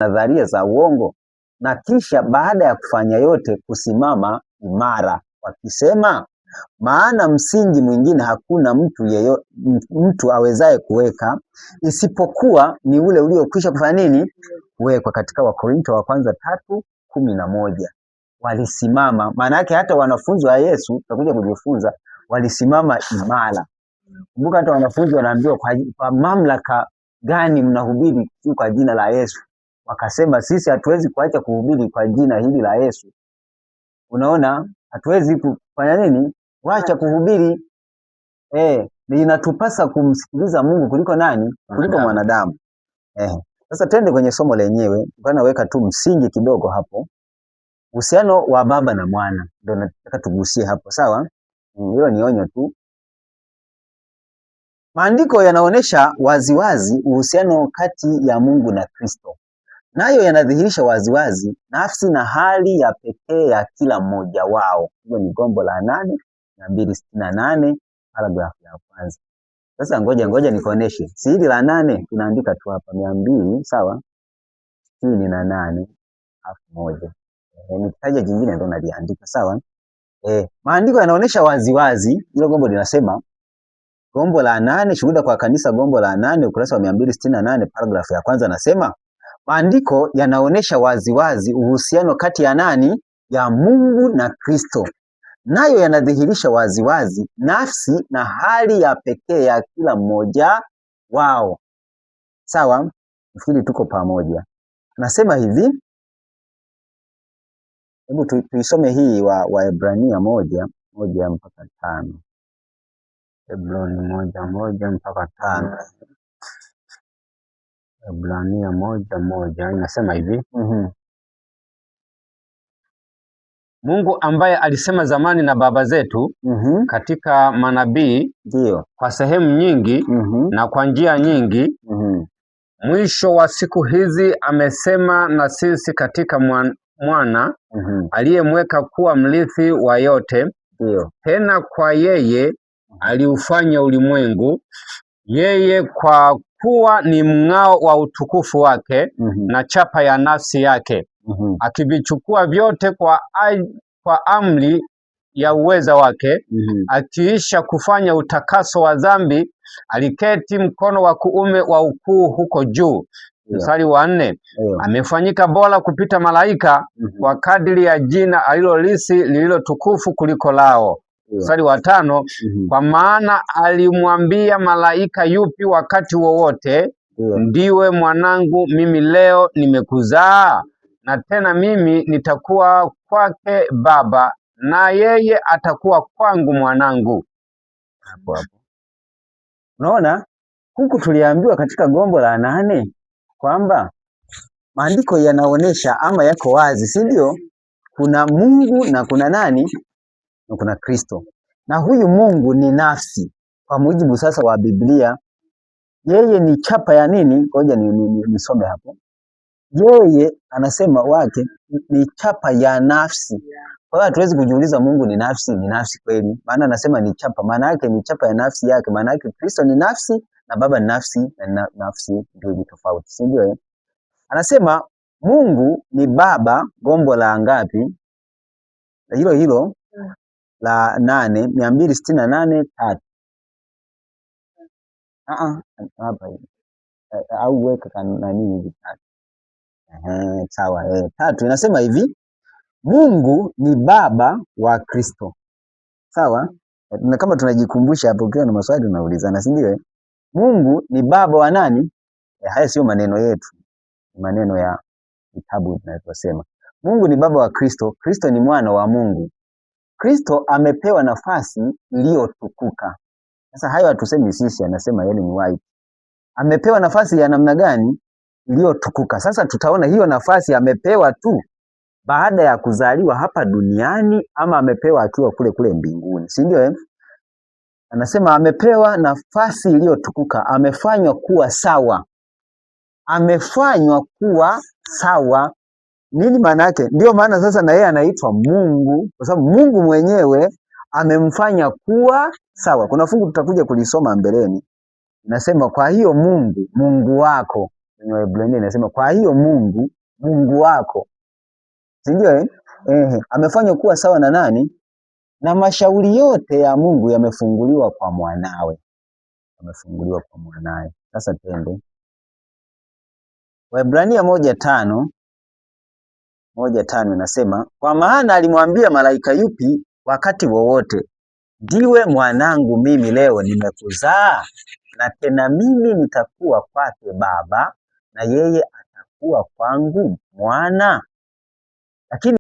nadharia za uongo, na kisha baada ya kufanya yote kusimama imara wakisema, maana msingi mwingine hakuna mtu awezaye kuweka isipokuwa ni ule uliokwisha kufanya nini? Kuwekwa. Katika Wakorintho wa kwanza 3:11. Walisimama, maana yake hata wanafunzi wa Yesu tutakuja kujifunza walisimama imara. Kumbuka hata wanafunzi wanaambiwa kwa mamlaka gani mnahubiri kwa jina la Yesu? Wakasema sisi hatuwezi kuacha kuhubiri kwa jina hili la Yesu. Unaona, hatuwezi kufanya nini? Waacha kuhubiri. Inatupasa kumsikiliza Mungu kuliko nani? Kuliko mwanadamu. Sasa twende kwenye somo lenyewe. Naweka tu msingi kidogo hapo. Uhusiano wa baba na mwana ndio nataka tugusie hapo, sawa? Hilo ni onyo tu. Maandiko yanaonesha waziwazi uhusiano kati ya Mungu na Kristo. Nayo yanadhihirisha waziwazi nafsi na hali ya pekee ya kila mmoja wao. Hiyo ni Gombo la 8:268 paragrafu ya kwanza. Sasa ngoja nikuoneshe. Si hili la 8 tunaandika tu hapa 200, sawa? 68:1. Nikitaja jingine ndio naliandika, sawa? Maandiko yanaonesha waziwazi, hilo gombo linasema, Gombo la 8, Shuhuda kwa Kanisa, Gombo la 8 ukurasa wa 268 paragrafu ya kwanza, nasema maandiko yanaonesha waziwazi uhusiano kati ya nani? Ya Mungu na Kristo. Nayo yanadhihirisha waziwazi nafsi na hali ya pekee ya kila mmoja wao. Sawa? Nafikiri tuko pamoja. Nasema hivi, hebu tuisome hii Waebrania 1:1-5. Hebroni 1:1-5. Waebrania 1:1 inasema hivi. Mungu ambaye alisema zamani na baba zetu katika manabii, ndio, kwa sehemu nyingi na kwa njia nyingi, mwisho wa siku hizi amesema na sisi katika mwana aliyemweka kuwa mrithi wa yote. Ndio. Tena kwa yeye aliufanya ulimwengu, yeye kwa kuwa ni mng'ao wa utukufu wake na chapa ya nafsi yake, akivichukua vyote kwa amri ya uweza wake, akiisha kufanya utakaso wa dhambi, aliketi mkono wa kuume wa ukuu huko juu. Mstari wa 4, amefanyika bora kupita malaika kwa kadiri ya jina alilolisi lililo tukufu kuliko lao. Mstari wa 5, kwa maana alimwambia malaika yupi wakati wowote, ndiwe mwanangu, mimi leo nimekuzaa, na tena mimi nitakuwa kwake baba, na yeye atakuwa kwangu mwanangu. Hapo. Unaona, huku tuliambiwa katika Gombo la 8 kwamba maandiko yanaonesha ama yako wazi, si ndio? Kuna Mungu na kuna nani? Na kuna Kristo. Na huyu Mungu ni nafsi. Kwa mujibu sasa wa Biblia, yeye ni chapa ya nini? Ngoja nisome hapo. Yeye anasema wake ni chapa ya nafsi. Kwa hiyo hatuwezi kujiuliza Mungu ni nafsi kweli. Maana anasema ni chapa, maana yake ni chapa ya nafsi yake. Maana yake Kristo ni nafsi na Baba ni nafsi, na nafsi mbili tofauti, si ndio? Anasema Mungu ni Baba, Gombo la ngapi? Hilo la 8:268-3. Hapa au weka nani hivi 3. Sawa, 3 inasema hivi, Mungu ni Baba wa Kristo. Sawa? Na kama tunajikumbusha hapo, ukiwa na maswali tunaulizana, si ndio? Mungu ni baba wa nani? Haya sio maneno yetu, ni maneno ya kitabu tunayosema. Mungu ni baba wa Kristo, Kristo ni mwana wa Mungu. Kristo amepewa nafasi iliyotukuka. Sasa hayo hatusemi sisi, anasema Ellen White. Amepewa nafasi ya namna gani? Iliyotukuka. Sasa tutaona hiyo nafasi amepewa tu baada ya kuzaliwa hapa duniani ama amepewa akiwa kule mbinguni, si ndio? Anasema amepewa nafasi iliyotukuka, amefanywa kuwa sawa. Amefanywa kuwa sawa. Nini maana yake? Ndio maana sasa na yeye anaitwa Mungu, kwa sababu Mungu mwenyewe amemfanya kuwa sawa. Kuna fungu tutakuja kulisoma mbeleni. Nasema kwa hiyo Mungu wako Kwenye Waebrania inasema kwa hiyo Mungu wako, si ndio amefanywa kuwa sawa na nani? Na mashauri yote ya Mungu yamefunguliwa kwa mwanawe. Yamefunguliwa kwa mwanawe. Sasa twende Waebrania 1:5 inasema kwa maana alimwambia malaika yupi wakati wowote, ndiwe mwanangu, mimi leo nimekuzaa, na tena mimi nitakuwa kwake baba na yeye atakuwa kwangu mwana. Lakini